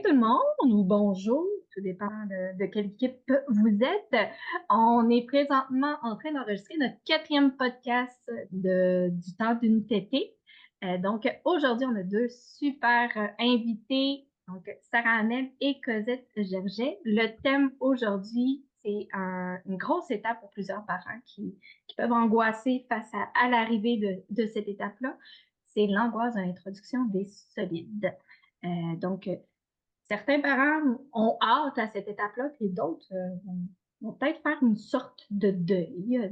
tout le monde ou bonjour, tout dépend de quelle équipe vous êtes. On est présentement en train d'enregistrer notre quatrième podcast du temps d'une tétée. Donc aujourd'hui, on a deux super invités, donc Sarah Hamel et Cosette Gerget. Le thème aujourd'hui, c'est une grosse étape pour plusieurs parents qui peuvent angoisser face à l'arrivée de cette étape-là. C'est l'angoisse de l'introduction des solides. Donc, certains parents ont hâte à cette étape-là, puis d'autres vont peut-être faire une sorte de deuil.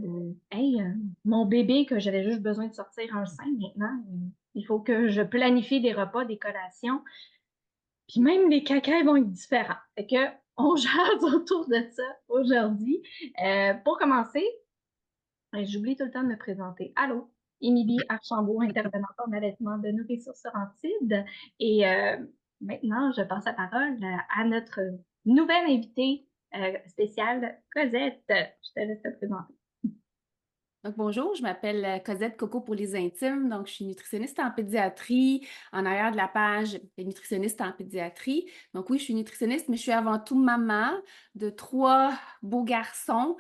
Hey, mon bébé que j'avais juste besoin de sortir un sein maintenant, il faut que je planifie des repas, des collations, puis même les cacas vont être différents. Fait que on jase autour de ça aujourd'hui. Pour commencer, j'oublie tout le temps de me présenter. Allô, Émilie Archambault, intervenante en allaitement de nourriture sur Antide. Et maintenant, je passe la parole à notre nouvelle invitée spéciale, Cosette. Je te laisse te présenter. Donc, bonjour, je m'appelle Cosette Coco pour les intimes. Donc, je suis nutritionniste en pédiatrie. En arrière de la page, nutritionniste en pédiatrie. Donc, oui, je suis nutritionniste, mais je suis avant tout maman de trois beaux garçons.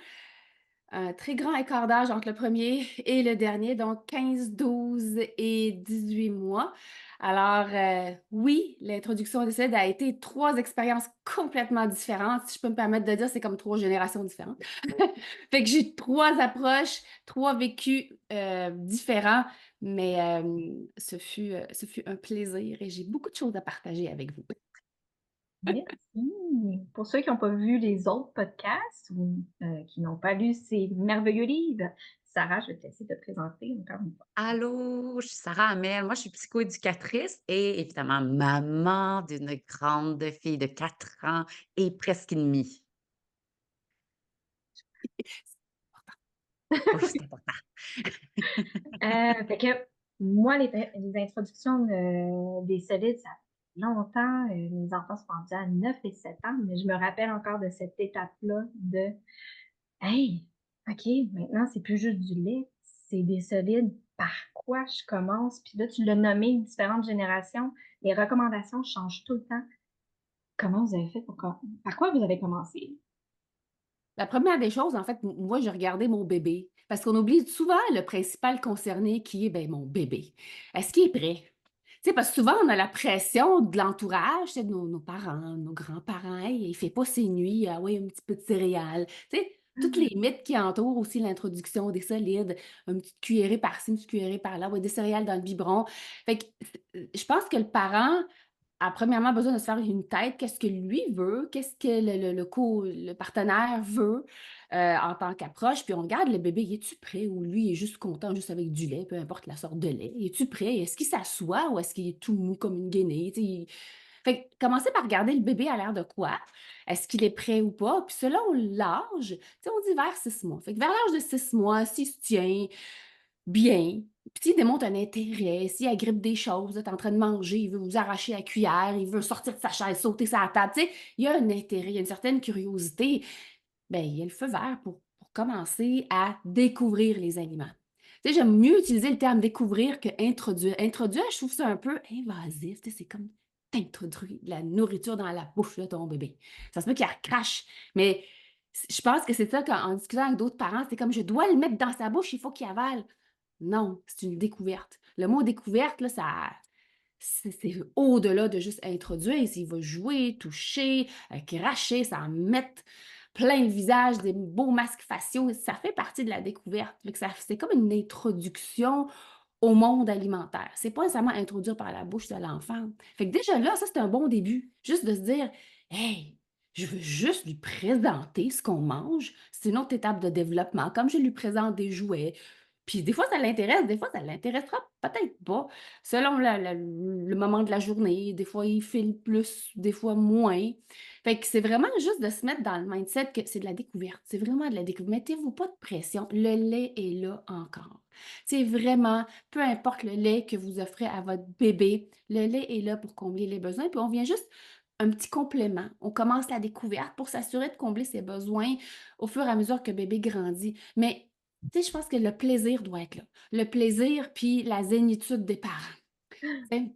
Un très grand écart d'âge entre le premier et le dernier, donc 15, 12 et 18 mois. Alors, oui, l'introduction des CED a été trois expériences complètement différentes. Si je peux me permettre de dire, c'est comme trois générations différentes. Fait que j'ai trois approches, trois vécus différents, mais ce fut un plaisir et j'ai beaucoup de choses à partager avec vous. Merci. Pour ceux qui n'ont pas vu les autres podcasts ou qui n'ont pas lu ces merveilleux livres, Sarah, je vais te laisser te présenter encore une fois. Allô, je suis Sarah Hamel. Moi, je suis psychoéducatrice et évidemment maman d'une grande fille de 4 ans et presque et demi. Oui, c'est important. Fait que moi, les introductions des solides, ça fait longtemps. Mes enfants sont rendus à 9 et 7 ans, mais je me rappelle encore de cette étape-là de Hey, OK, maintenant, c'est plus juste du lait, c'est des solides. Par quoi je commence? Puis là, tu l'as nommé, différentes générations. Les recommandations changent tout le temps. Comment vous avez fait par quoi vous avez commencé? La première des choses, en fait, moi, je regardais mon bébé parce qu'on oublie souvent le principal concerné qui est ben, mon bébé. Est-ce qu'il est prêt? Tu sais, parce que souvent, on a la pression de l'entourage, c'est de nos parents, nos grands-parents. Hey, il fait pas ses nuits, ah oui, un petit peu de céréales. Tu sais, toutes les mythes qui entourent aussi l'introduction des solides, une petite cuillerée par-ci, une petite cuillerée par-là, ouais, des céréales dans le biberon. Fait que je pense que le parent a premièrement besoin de se faire une tête, qu'est-ce que lui veut, qu'est-ce que le partenaire veut en tant qu'approche, puis on regarde le bébé, es-tu prêt ou lui il est juste content, juste avec du lait, peu importe la sorte de lait, es-tu prêt, est-ce qu'il s'assoit ou est-ce qu'il est tout mou comme une guenille, tu sais, fait que commencer par regarder le bébé à l'air de quoi, est-ce qu'il est prêt ou pas, puis selon l'âge, tu sais, on dit vers 6 mois, fait que vers l'âge de 6 mois, s'il se tient bien. Puis s'il démontre un intérêt, s'il agrippe des choses, vous êtes en train de manger, il veut vous arracher la cuillère, il veut sortir de sa chaise, sauter sa table, tu sais, il y a un intérêt, il y a une certaine curiosité, ben il y a le feu vert pour commencer à découvrir les aliments. Tu sais, j'aime mieux utiliser le terme découvrir que introduire. Introduire, je trouve ça un peu invasif, tu sais, c'est comme t'introduire de la nourriture dans la bouche de ton bébé. Ça se peut qu'il recrache, mais je pense que c'est ça qu'en discutant avec d'autres parents, c'est comme je dois le mettre dans sa bouche, il faut qu'il avale. Non, c'est une découverte. Le mot découverte, là, c'est au-delà de juste introduire. Il va jouer, toucher, cracher, ça en mettre plein le visage, des beaux masques faciaux. Ça fait partie de la découverte. Fait que c'est comme une introduction au monde alimentaire. C'est pas nécessairement introduire par la bouche de l'enfant. Fait que déjà là, ça, c'est un bon début. Juste de se dire, hey, je veux juste lui présenter ce qu'on mange. C'est une autre étape de développement. Comme je lui présente des jouets, puis des fois, ça l'intéresse, des fois, ça l'intéressera peut-être pas, selon le moment de la journée. Des fois, il file plus, des fois moins. Fait que c'est vraiment juste de se mettre dans le mindset que c'est de la découverte. C'est vraiment de la découverte. Mettez-vous pas de pression. Le lait est là encore. C'est vraiment, peu importe le lait que vous offrez à votre bébé, le lait est là pour combler les besoins. Puis on vient juste un petit complément. On commence la découverte pour s'assurer de combler ses besoins au fur et à mesure que bébé grandit. Mais tu sais, je pense que le plaisir doit être là. Le plaisir puis la zénitude des parents. Tu sais?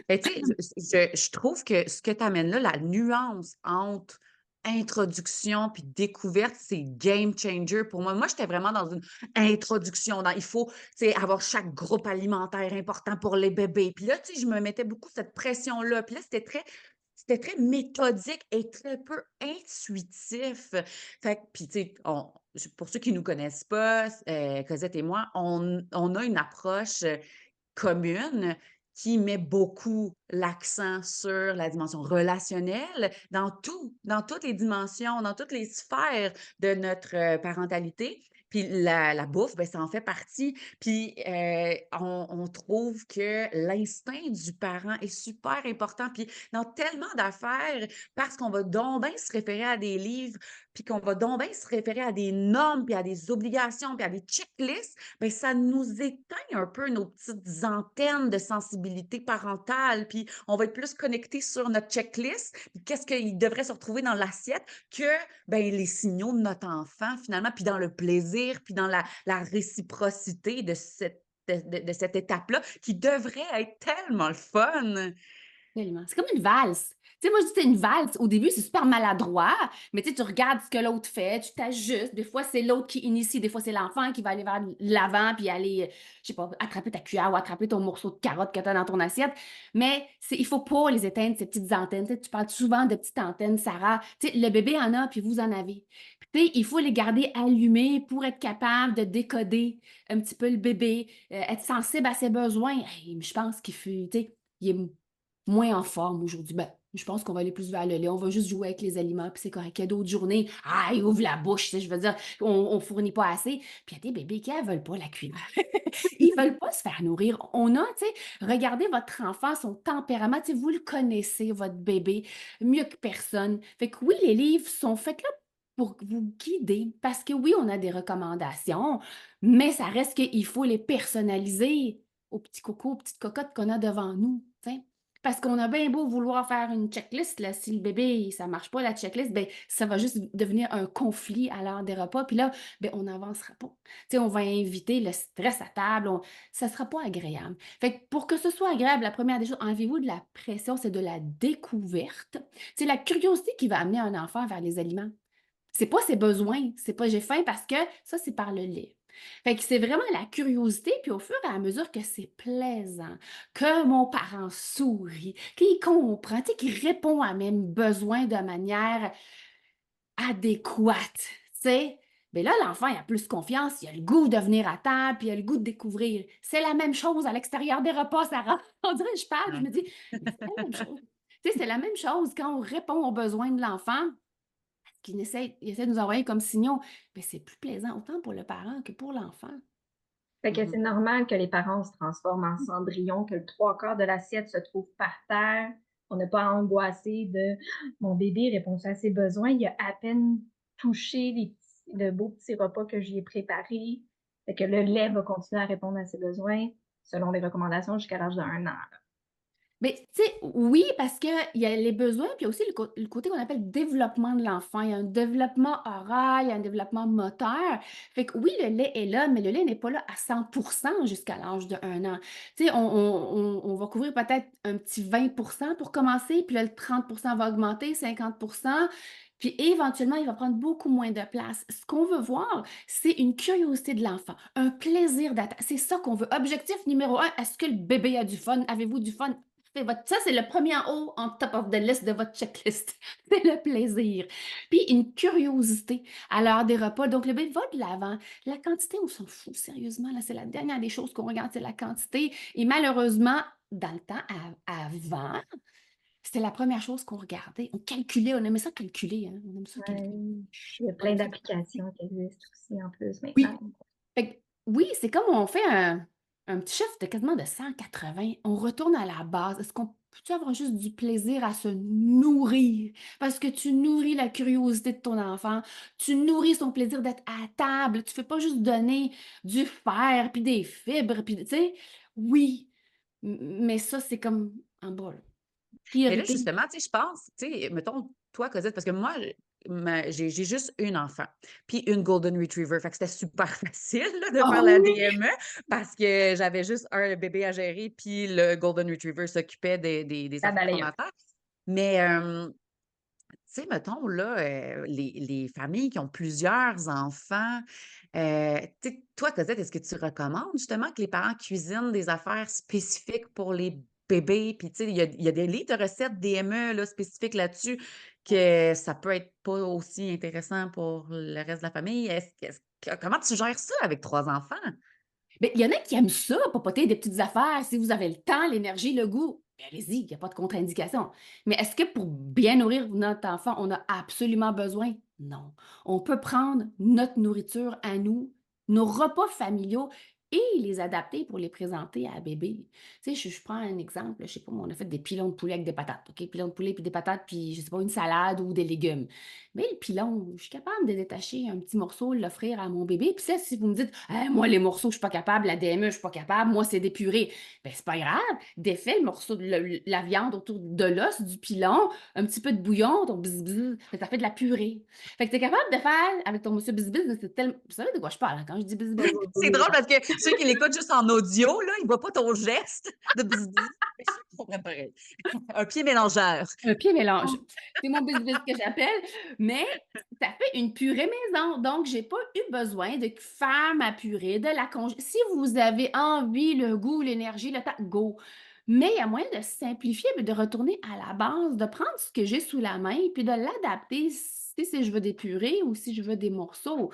Ben, tu sais, je trouve que ce que tu amènes là, la nuance entre introduction puis découverte, c'est game changer pour moi. Moi, j'étais vraiment dans une introduction, il faut, tu sais, avoir chaque groupe alimentaire important pour les bébés. Puis là, tu sais, je me mettais beaucoup cette pression-là. Puis là, c'était très méthodique et très peu intuitif. Fait que, puis tu sais, pour ceux qui nous connaissent pas, Cosette et moi, on a une approche commune qui met beaucoup l'accent sur la dimension relationnelle dans toutes les dimensions, dans toutes les sphères de notre parentalité. Puis la bouffe, ben, ça en fait partie. Puis on trouve que l'instinct du parent est super important. Puis dans tellement d'affaires, parce qu'on va donc bien se référer à des livres, puis qu'on va donc bien se référer à des normes, puis à des obligations, puis à des checklists, ben ça nous éteint un peu nos petites antennes de sensibilité parentale, puis on va être plus connecté sur notre checklist, puis qu'est-ce qu'il devrait se retrouver dans l'assiette que ben, les signaux de notre enfant, finalement, puis dans le plaisir, puis dans la réciprocité de cette étape-là, qui devrait être tellement le fun. Tellement. C'est comme une valse. Tu sais, moi, je dis c'est une valse. Au début, c'est super maladroit, mais tu sais, tu regardes ce que l'autre fait, tu t'ajustes. Des fois, c'est l'autre qui initie, des fois, c'est l'enfant qui va aller vers l'avant puis aller, je sais pas, attraper ta cuillère ou attraper ton morceau de carotte que tu as dans ton assiette. Mais il faut pas les éteindre, ces petites antennes. Tu sais, tu parles souvent de petites antennes, Sarah. Tu sais, le bébé en a, puis vous en avez. Puis, tu sais, il faut les garder allumées pour être capable de décoder un petit peu le bébé, être sensible à ses besoins. Hey, je pense qu'il fait, tu sais, il est moins en forme aujourd'hui. Ben, je pense qu'on va aller plus vers le lait. On va juste jouer avec les aliments, puis c'est correct. Il y a d'autres journées, ah, il ouvre la bouche, tu sais, je veux dire, on fournit pas assez. Puis il y a des bébés qui ne veulent pas la cuillère. Ils veulent pas se faire nourrir. On a, tu sais, regardez votre enfant, son tempérament, tu sais, vous le connaissez, votre bébé, mieux que personne. Fait que oui, les livres sont faits là pour vous guider. Parce que oui, on a des recommandations, mais ça reste qu'il faut les personnaliser aux petits cocos, aux petites cocottes qu'on a devant nous, tu sais. Parce qu'on a bien beau vouloir faire une checklist, là, si le bébé, ça marche pas, la checklist, ben, ça va juste devenir un conflit à l'heure des repas. Puis là, ben, on n'avancera pas. Tu sais, on va inviter le stress à table. Ça sera pas agréable. Fait que pour que ce soit agréable, la première des choses, enlevez-vous de la pression, c'est de la découverte. C'est la curiosité qui va amener un enfant vers les aliments. C'est pas ses besoins, c'est pas j'ai faim parce que ça, c'est par le lait. Fait que c'est vraiment la curiosité, puis au fur et à mesure que c'est plaisant, que mon parent sourit, qu'il comprend, tu sais, qu'il répond à mes besoins de manière adéquate, tu sais, bien là, l'enfant, il a plus confiance, il a le goût de venir à table, puis il a le goût de découvrir. C'est la même chose à l'extérieur des repas, Sarah. On dirait, je parle, je Ouais. me dis, mais c'est la même chose. Tu sais, c'est la même chose quand on répond aux besoins de l'enfant il essaie de nous envoyer comme signaux, mais c'est plus plaisant autant pour le parent que pour l'enfant. Fait que c'est Mhm. normal que les parents se transforment en cendrillon, que le 3/4 de l'assiette se trouve par terre. On n'a pas à angoisser de mon bébé répond à ses besoins. Il a à peine touché le beau petit repas que j'y ai préparé. Fait que le lait va continuer à répondre à ses besoins selon les recommandations jusqu'à l'âge d'1 an. Mais tu sais, oui, parce qu'il y a les besoins, puis il y a aussi le côté qu'on appelle développement de l'enfant. Il y a un développement oral, il y a un développement moteur. Fait que oui, le lait est là, mais le lait n'est pas là à 100% jusqu'à l'âge de 1 an. Tu sais, on va couvrir peut-être un petit 20% pour commencer, puis là, le 30% va augmenter, 50%. Puis éventuellement, il va prendre beaucoup moins de place. Ce qu'on veut voir, c'est une curiosité de l'enfant, un plaisir d'attendre. C'est ça qu'on veut. Objectif numéro 1, est-ce que le bébé a du fun? Avez-vous du fun? Ça, c'est le premier en haut, en top of the list de votre checklist. C'est le plaisir. Puis une curiosité à l'heure des repas. Donc, le bébé va de l'avant. La quantité, on s'en fout, sérieusement. Là, c'est la dernière des choses qu'on regarde, c'est la quantité. Et malheureusement, dans le temps, avant, c'était la première chose qu'on regardait. On calculait, on aimait ça calculer. Hein? On aime ça Ouais, calculer. il y a On plein aime ça. d'applications qui existent aussi en plus maintenant. Oui. Fait que, oui, c'est comme on fait un petit chiffre de quasiment de 180. On retourne à la base. Est-ce qu'on peut avoir juste du plaisir à se nourrir? Parce que tu nourris la curiosité de ton enfant, tu nourris son plaisir d'être à table. Tu fais pas juste donner du fer, puis des fibres, puis tu sais, oui, mais ça, c'est comme en bas, là. Mais là, Priorité. justement, tu sais, je pense, tu sais, mettons, toi, Cosette, parce que moi, j'ai juste une enfant, puis une golden retriever. Fait que c'était super facile là, de Ah faire la oui! DME parce que j'avais juste un bébé à gérer, puis le golden retriever s'occupait des La affaires balayeuse. commentaires. Mais tu sais, mettons là, les familles qui ont plusieurs enfants, tu sais, toi, Cosette, est-ce que tu recommandes justement que les parents cuisinent des affaires spécifiques pour les bébés? Puis, tu sais, il y a des livres de recettes DME là, spécifiques là-dessus que ça peut être pas aussi intéressant pour le reste de la famille. Comment tu gères ça avec 3 enfants? Beh, il y en a qui aiment ça, papoter des petites affaires. Si vous avez le temps, l'énergie, le goût, beh, allez-y, il y a pas de contre-indication. Mais est-ce que pour bien nourrir notre enfant, on a absolument besoin? Non. On peut prendre notre nourriture à nous, nos repas familiaux et les adapter pour les présenter à bébé. Tu sais, je prends un exemple, je sais pas moi, on a fait des pilons de poulet avec des patates, OK? Pilons de poulet puis des patates, puis je sais pas, une salade ou des légumes. Mais le pilon, je suis capable de détacher un petit morceau, l'offrir à mon bébé. Puis ça, si vous me dites: «Ah, moi, les morceaux, je suis pas capable, la DME, je suis pas capable, moi, c'est des purées». Ben, c'est pas grave, défais le morceau de la viande autour de l'os du pilon, un petit peu de bouillon, donc bzz, bzz, ça fait de la purée. Fait que tu es capable de faire avec ton monsieur bzz, bzz, c'est tellement vous savez de quoi je parle, hein, quand je dis bzz, bzz? C'est drôle parce que ceux qui l'écoutent juste en audio, là, ils voient pas ton geste de bzz bzz. Mais ceux qui comprennent pareil. Un pied mélangeur. Un pied mélange. Oh, C'est mon bzz que j'appelle, mais ça fait une purée maison, donc j'ai pas eu besoin de faire ma purée, de la congeler. Si vous avez envie, le goût, l'énergie, le temps, go! Mais il y a moyen de simplifier, mais de retourner à la base, de prendre ce que j'ai sous la main, puis de l'adapter si je veux des purées ou si je veux des morceaux.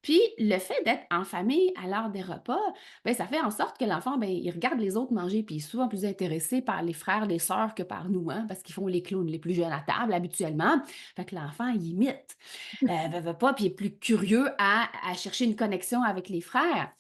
Puis le fait d'être en famille à l'heure des repas, ben ça fait en sorte que l'enfant, ben il regarde les autres manger, puis il est souvent plus intéressé par les frères, les sœurs que par nous, hein, parce qu'ils font les clowns les plus jeunes à table habituellement. Fait que l'enfant, il imite, veut pas, puis il est plus curieux à chercher une connexion avec les frères.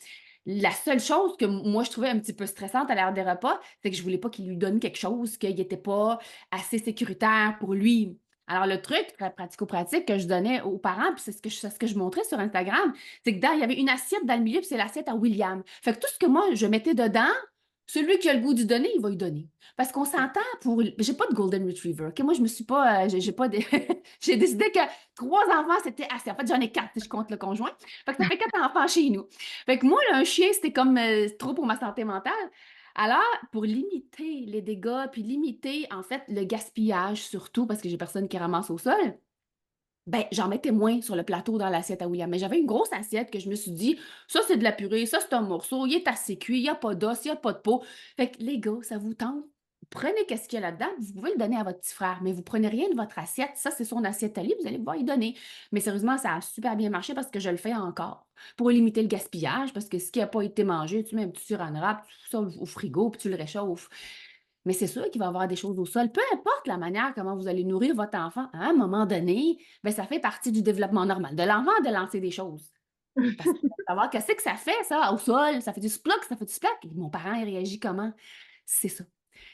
La seule chose que moi je trouvais un petit peu stressante à l'heure des repas, c'est que je voulais pas qu'il lui donne quelque chose qu'il était pas assez sécuritaire pour lui. Alors, le truc très pratico-pratique que je donnais aux parents, puis c'est ce que je montrais sur Instagram, c'est que il y avait une assiette dans le milieu, puis c'est l'assiette à William. Fait que tout ce que moi, je mettais dedans, celui qui a le goût du donner, il va y donner. Parce qu'on s'entend pour. J'ai pas de Golden Retriever. OK? Moi, je me suis pas. J'ai pas de... J'ai décidé que 3 enfants, c'était assez. En fait, j'en ai 4 si je compte le conjoint. Fait que ça fait 4 enfants chez nous. Fait que moi, là, un chien, c'était comme trop pour ma santé mentale. Alors, pour limiter les dégâts, puis limiter, en fait, le gaspillage surtout, parce que j'ai personne qui ramasse au sol, ben, j'en mettais moins sur le plateau dans l'assiette à William. Mais j'avais une grosse assiette que je me suis dit, ça, c'est de la purée, ça, c'est un morceau, il est assez cuit, il n'y a pas d'os, il n'y a pas de peau. Fait que les gars, ça vous tente? Prenez qu'est-ce qu'il y a là-dedans, vous pouvez le donner à votre petit frère, mais vous prenez rien de votre assiette. Ça, c'est son assiette à lui, vous allez pouvoir y donner. Mais sérieusement, ça a super bien marché parce que je le fais encore. Pour limiter le gaspillage, parce que ce qui n'a pas été mangé, tu mets un petit saran wrap, tout ça au frigo, puis tu le réchauffes. Mais c'est sûr qu'il va y avoir des choses au sol. Peu importe la manière comment vous allez nourrir votre enfant, à un moment donné, ben, ça fait partie du développement normal de l'enfant de lancer des choses. Parce qu'il faut savoir qu'est-ce que ça fait, ça, au sol. Ça fait du splock, ça fait du splack. Mon parent, il réagit comment? C'est ça.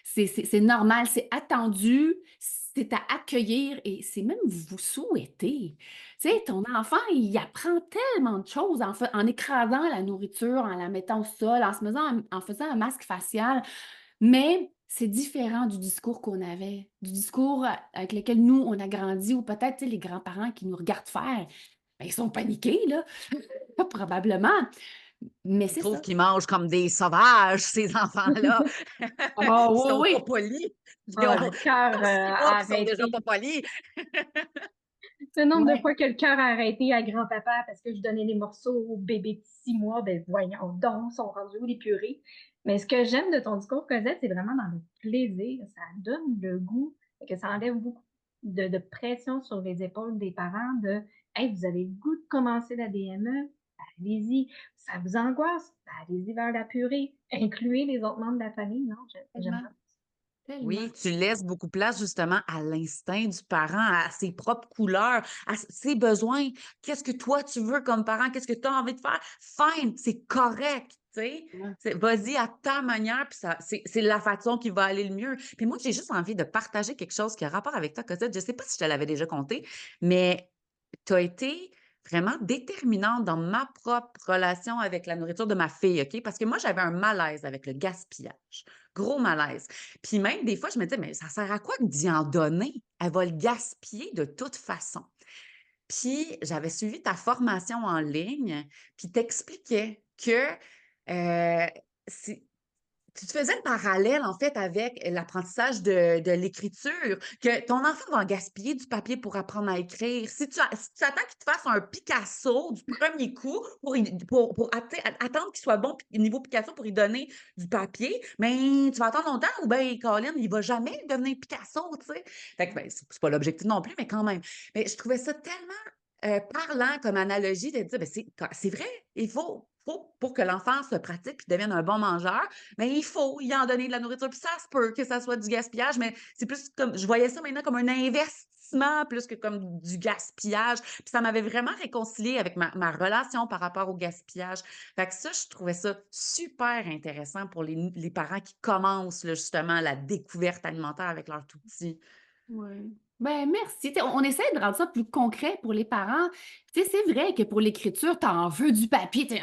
C'est normal, c'est attendu, c'est à accueillir et c'est même vous souhaiter. Tu sais, ton enfant, il apprend tellement de choses en écrasant la nourriture, en la mettant au sol, en faisant un masque facial. Mais c'est différent du discours qu'on avait, du discours avec lequel nous, on a grandi, ou peut-être, tu sais, les grands-parents qui nous regardent faire, ben, ils sont paniqués, là, probablement. Mais Ils c'est trouvent ça. qu'ils mangent comme des sauvages, ces enfants-là. Ah Ils oui, sont pas oui. polis. Ils ah, ont le cœur 6 mois a puis ils sont déjà arrêté. pas polis. Le nombre de Ouais. fois que le cœur a arrêté à grand-papa parce que je donnais les morceaux au bébé de 6 mois, ben voyons donc, sont rendus où les purées. Mais ce que j'aime de ton discours, Cosette, c'est vraiment dans le plaisir. Ça donne le goût et que ça enlève beaucoup de pression sur les épaules des parents de Hey, vous avez le goût de commencer la DME? Allez-y. Ça vous angoisse? Allez-y vers la purée. Incluez les autres membres de la famille. Non, j'aime Tellement, vraiment. tellement. Oui, tu laisses beaucoup place justement à l'instinct du parent, à ses propres couleurs, à ses besoins. Qu'est-ce que toi tu veux comme parent? Qu'est-ce que tu as envie de faire? Fine, c'est correct, tu sais. Ouais. Vas-y à ta manière, puis ça, c'est la façon qui va aller le mieux. Puis moi, j'ai juste envie de partager quelque chose qui a rapport avec toi, Cosette. Je sais pas si je te l'avais déjà conté, mais tu as été vraiment déterminante dans ma propre relation avec la nourriture de ma fille, OK? Parce que moi, j'avais un malaise avec le gaspillage. Gros malaise. Puis même des fois, je me disais: «Mais ça sert à quoi d'y en donner? Elle va le gaspiller de toute façon». Puis j'avais suivi ta formation en ligne, puis t'expliquais que, c'est tu te faisais le parallèle, en fait, avec l'apprentissage de l'écriture, que ton enfant va gaspiller du papier pour apprendre à écrire. Si tu attends qu'il te fasse un Picasso du premier coup pour attendre qu'il soit bon niveau Picasso pour lui donner du papier, mais tu vas attendre longtemps ou bien, Colin, il va jamais devenir Picasso, tu sais. Fait que, ben, c'est pas l'objectif non plus, mais quand même. Mais je trouvais ça tellement parlant comme analogie de dire, ben, c'est vrai, pour que l'enfant se pratique puis devienne un bon mangeur, mais il faut y en donner de la nourriture. Puis ça se peut que ça soit du gaspillage, mais c'est plus comme, je voyais ça maintenant comme un investissement plus que comme du gaspillage. Puis ça m'avait vraiment réconcilié avec ma relation par rapport au gaspillage. Fait que ça, je trouvais ça super intéressant pour les parents qui commencent là, justement la découverte alimentaire avec leur tout petit. Oui. Ben, merci. Tu sais, on essaie de rendre ça plus concret pour les parents. Tu sais, c'est vrai que pour l'écriture, tu en veux du papier. Tu sais,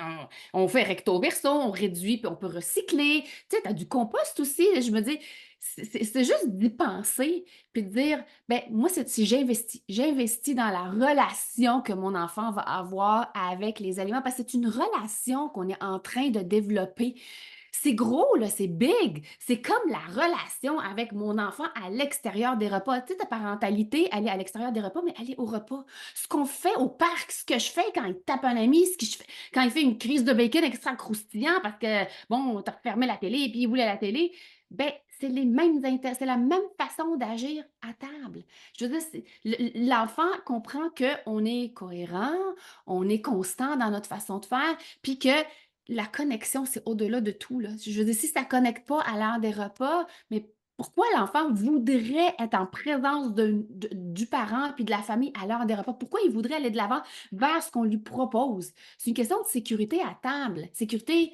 on fait recto verso, on réduit, puis on peut recycler. Tu sais, tu as du compost aussi. Je me dis, c'est juste d'y penser, puis de dire, ben moi, si j'investis dans la relation que mon enfant va avoir avec les aliments, parce que c'est une relation qu'on est en train de développer. C'est gros, là, c'est big. C'est comme la relation avec mon enfant à l'extérieur des repas. Tu sais, ta parentalité, elle est à l'extérieur des repas, mais elle est au repas. Ce qu'on fait au parc, ce que je fais quand il tape un ami, ce que je fais quand il fait une crise de bacon extra croustillant parce que, bon, t'as refermé la télé et puis il voulait la télé, ben c'est la même façon d'agir à table. Je veux dire, l'enfant comprend qu'on est cohérent, on est constant dans notre façon de faire, puis que la connexion, c'est au-delà de tout, là. Je veux dire, si ça ne connecte pas à l'heure des repas, mais pourquoi l'enfant voudrait être en présence du parent puis de la famille à l'heure des repas? Pourquoi il voudrait aller de l'avant vers ce qu'on lui propose? C'est une question de sécurité à table. Sécurité,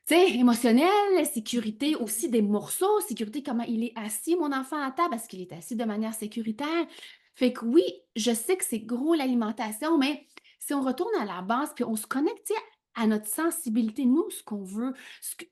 tu sais, émotionnelle, sécurité aussi des morceaux, sécurité comment il est assis, mon enfant, à table, est-ce qu'il est assis de manière sécuritaire? Fait que oui, je sais que c'est gros l'alimentation, mais si on retourne à la base puis on se connecte, tu sais, à notre sensibilité, nous, ce qu'on veut, tu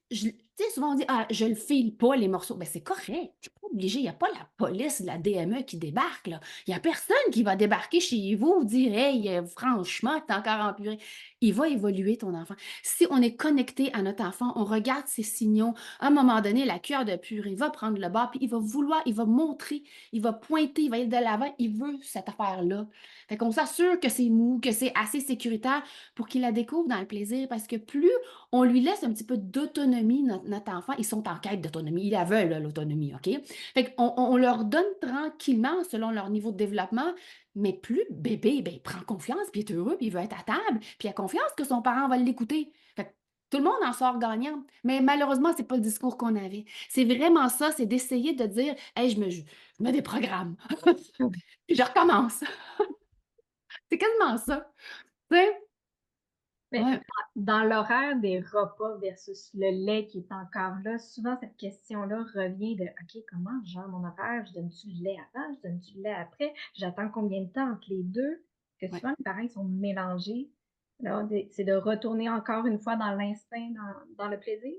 sais, souvent on dit, ah, je le file pas, les morceaux. Ben, c'est correct, tu n'es pas obligé, il n'y a pas la police, la DME qui débarque, là. Il n'y a personne qui va débarquer chez vous, dire, hey, franchement, t'es encore en purée. Il va évoluer, ton enfant. Si on est connecté à notre enfant, on regarde ses signaux, à un moment donné, la cuillère de purée va prendre le bord, puis il va vouloir, il va montrer, il va pointer, il va aller de l'avant, il veut cette affaire-là. Fait qu'on s'assure que c'est mou, que c'est assez sécuritaire pour qu'il la découvre dans le plaisir, parce que plus on lui laisse un petit peu d'autonomie, notre enfant, ils sont en quête d'autonomie, ils la veulent, là, l'autonomie, OK? Fait qu'on leur donne tranquillement, selon leur niveau de développement, mais plus bébé, ben, il prend confiance, puis il est heureux, puis il veut être à table, puis il a confiance que son parent va l'écouter. Fait que tout le monde en sort gagnant. Mais malheureusement, c'est pas le discours qu'on avait. C'est vraiment ça, c'est d'essayer de dire, hey, je me déprogramme. Puis je recommence. C'est quasiment ça. Tu sais? Mais Ouais. dans l'horaire des repas versus le lait qui est encore là, souvent cette question-là revient de OK, comment je gère mon horaire? Je donne-tu le lait avant? Je donne-tu le lait après? J'attends combien de temps entre les deux? Que Ouais. souvent, les parents ils sont mélangés. C'est de retourner encore une fois dans l'instinct, dans le plaisir.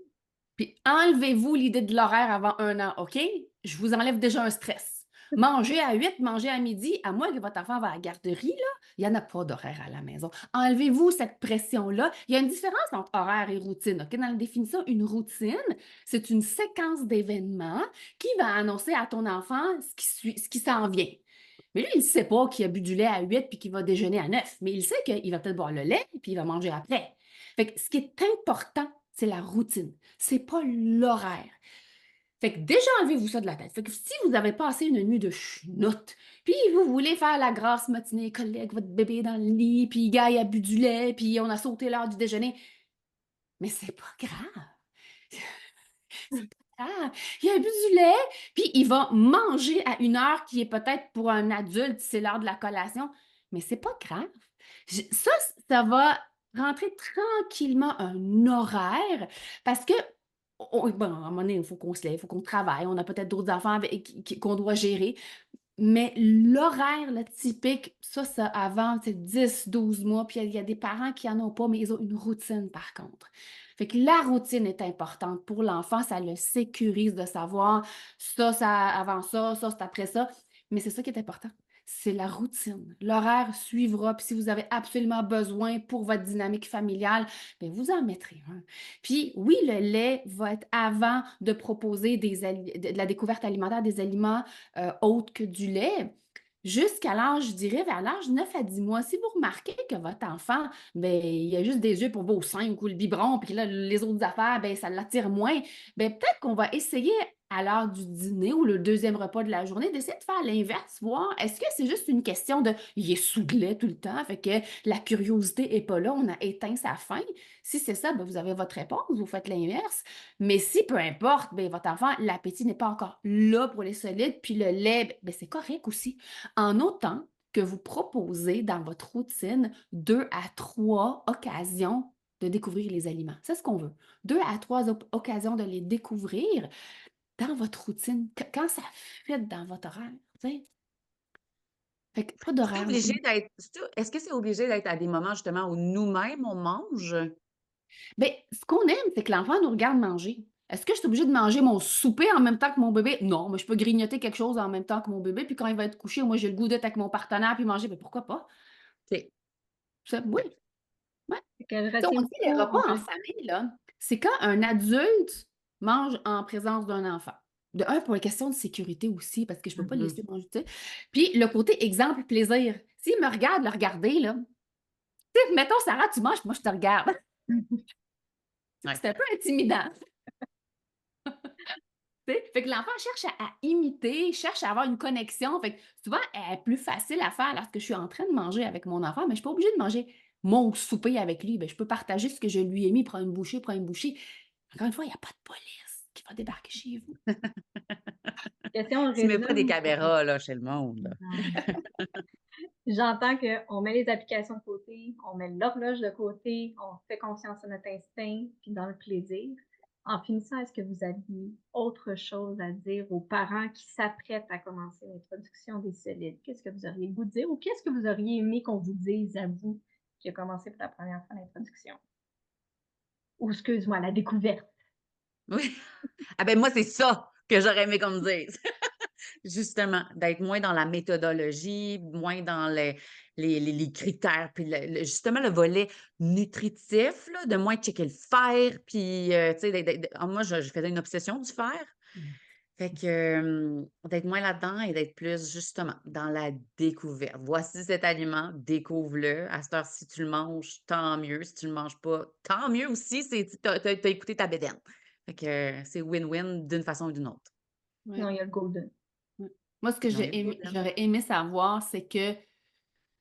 Puis enlevez-vous l'idée de l'horaire avant 1 an, OK? Je vous enlève déjà un stress. Manger à 8, manger à midi, à moins que votre enfant va à la garderie, là, il n'y en a pas d'horaire à la maison. Enlevez-vous cette pression-là. Il y a une différence entre horaire et routine, OK? Dans la définition, une routine, c'est une séquence d'événements qui va annoncer à ton enfant ce qui s'en vient. Mais lui, il ne sait pas qu'il a bu du lait à 8 puis qu'il va déjeuner à 9, mais il sait qu'il va peut-être boire le lait puis il va manger après. Fait que ce qui est important, c'est la routine. C'est pas l'horaire. Fait que déjà, enlevez-vous ça de la tête. Fait que si vous avez passé une nuit de chenoute, puis vous voulez faire la grasse matinée, coller avec votre bébé dans le lit, puis gars, il a bu du lait, puis on a sauté l'heure du déjeuner, mais c'est pas grave. C'est pas grave. Il a bu du lait, puis il va manger à une heure qui est peut-être pour un adulte, c'est l'heure de la collation, mais c'est pas grave. Ça, ça va rentrer tranquillement un horaire parce que bon, à un moment donné, il faut qu'on se lève, il faut qu'on travaille, on a peut-être d'autres enfants qu'on doit gérer, mais l'horaire là, typique, ça avant, c'est 10, 12 mois, puis il y a des parents qui n'en ont pas, mais ils ont une routine par contre. Fait que la routine est importante pour l'enfant, ça le sécurise de savoir ça, avant ça, c'est après ça, mais c'est ça qui est important. c'est la routine. L'horaire suivra, puis si vous avez absolument besoin pour votre dynamique familiale, bien, vous en mettrez un. Puis oui, le lait va être avant de proposer de la découverte alimentaire des aliments autres que du lait. Jusqu'à l'âge, je dirais, vers l'âge 9 à 10 mois, si vous remarquez que votre enfant, ben, il a juste des yeux pour vos seins ou le biberon, puis là, les autres affaires, ben, ça l'attire moins, ben, peut-être qu'on va essayer à l'heure du dîner ou le deuxième repas de la journée, d'essayer de faire l'inverse, voir est-ce que c'est juste une question de il est sous le lait tout le temps, fait que la curiosité n'est pas là, on a éteint sa faim. Si c'est ça, ben, vous avez votre réponse, vous faites l'inverse. Mais si, peu importe, ben, votre enfant, l'appétit n'est pas encore là pour les solides, puis le lait, ben, c'est correct aussi. En autant que vous proposez dans votre routine 2 à 3 occasions de découvrir les aliments. C'est ce qu'on veut. 2 à 3 occasions de les découvrir dans votre routine, quand ça fit dans votre horaire, tu sais? Fait que pas C'est d'horaire. obligé d'être est-ce que c'est obligé d'être à des moments justement où nous-mêmes on mange? Bien, ce qu'on aime, c'est que l'enfant nous regarde manger. Est-ce que je suis obligée de manger mon souper en même temps que mon bébé? Non, mais je peux grignoter quelque chose en même temps que mon bébé, puis quand il va être couché, moi, j'ai le goût d'être avec mon partenaire puis manger, mais pourquoi pas? OK. Oui, ouais. Fait que Tu sais, on retiens dit les pas, repas en famille, là, c'est quand un adulte mange en présence d'un enfant. De un, pour les questions de sécurité aussi, parce que je ne peux pas le laisser manger, tu sais. Puis le côté exemple, plaisir. S'il me regarde le regarder, là, tu sais, mettons, Sarah, tu manges, puis moi, je te regarde. Ouais. C'est un peu intimidant. Tu sais? Fait que l'enfant cherche à imiter, cherche à avoir une connexion. Fait que souvent, elle est plus facile à faire lorsque je suis en train de manger avec mon enfant, mais je ne suis pas obligée de manger mon souper avec lui. Bien, je peux partager ce que je lui ai mis, prendre une bouchée, prendre une bouchée. Encore une fois, il n'y a pas de police qui va débarquer chez vous. si on Tu mets pas des résume, caméras là chez le monde, là. j'entends qu'on met les applications de côté, on met l'horloge de côté, on fait confiance à notre instinct, puis dans le plaisir. En finissant, est-ce que vous aviez autre chose à dire aux parents qui s'apprêtent à commencer l'introduction des solides? Qu'est-ce que vous auriez le goût de dire ou qu'est-ce que vous auriez aimé qu'on vous dise à vous qui a commencé pour la première fois l'introduction? Ou excuse-moi, la découverte. Oui. Ah ben moi, c'est ça que j'aurais aimé qu'on me dise. Justement, d'être moins dans la méthodologie, moins dans les critères, puis justement le volet nutritif, là, de moins checker le fer, puis tu sais, moi, je faisais une obsession du fer. Mmh. Fait que d'être moins là-dedans et d'être plus justement dans la découverte. Voici cet aliment, découvre-le. À cette heure, si tu le manges, tant mieux. Si tu le manges pas, tant mieux aussi. T'as écouté ta bédaine. Fait que c'est win-win d'une façon ou d'une autre. Non, Ouais, il y a le golden. ouais. Moi, ce que Non, il y a le j'aurais aimé savoir, c'est que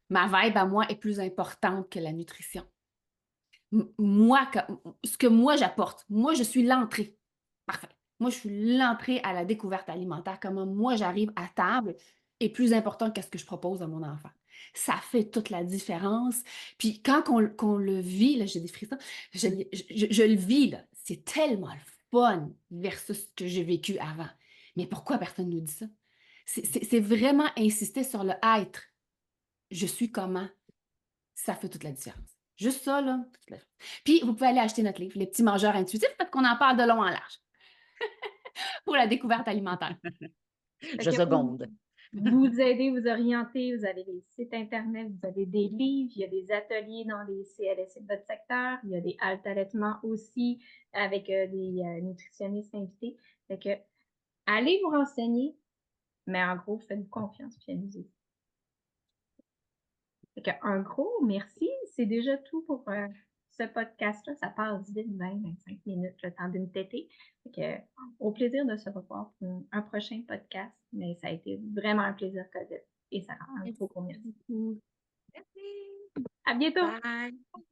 ma vibe à moi est plus importante que la nutrition. Moi, ce que moi j'apporte, moi, je suis l'entrée. Parfait. Moi, je suis l'entrée à la découverte alimentaire. Comment moi, j'arrive à table est plus important que ce que je propose à mon enfant. Ça fait toute la différence. Puis quand qu'on le vit, là, j'ai des frissons, je le vis, là, c'est tellement le fun versus ce que j'ai vécu avant. Mais pourquoi personne ne nous dit ça? C'est vraiment insister sur le être. Je suis comment? Ça fait toute la différence. Juste ça, là. Puis, vous pouvez aller acheter notre livre, Les petits mangeurs intuitifs, parce qu'on en parle de long en large pour la découverte alimentaire. Fait Je que pour seconde. vous aider, vous orienter, vous avez des sites Internet, vous avez des livres, il y a des ateliers dans les CLSC de votre secteur, il y a des haltes allaitement aussi avec des nutritionnistes invités. Fait que allez vous renseigner, mais en gros, faites-vous confiance puis amusez-vous. Fait que un gros merci, c'est déjà tout pour ce podcast-là. Ça passe vite, 20-25 minutes, le temps d'une tétée. Fait que, au plaisir de se revoir pour un prochain podcast. Mais ça a été vraiment un plaisir, Cosette. Et ça rend un gros merci. Merci. Merci. À bientôt! Bye.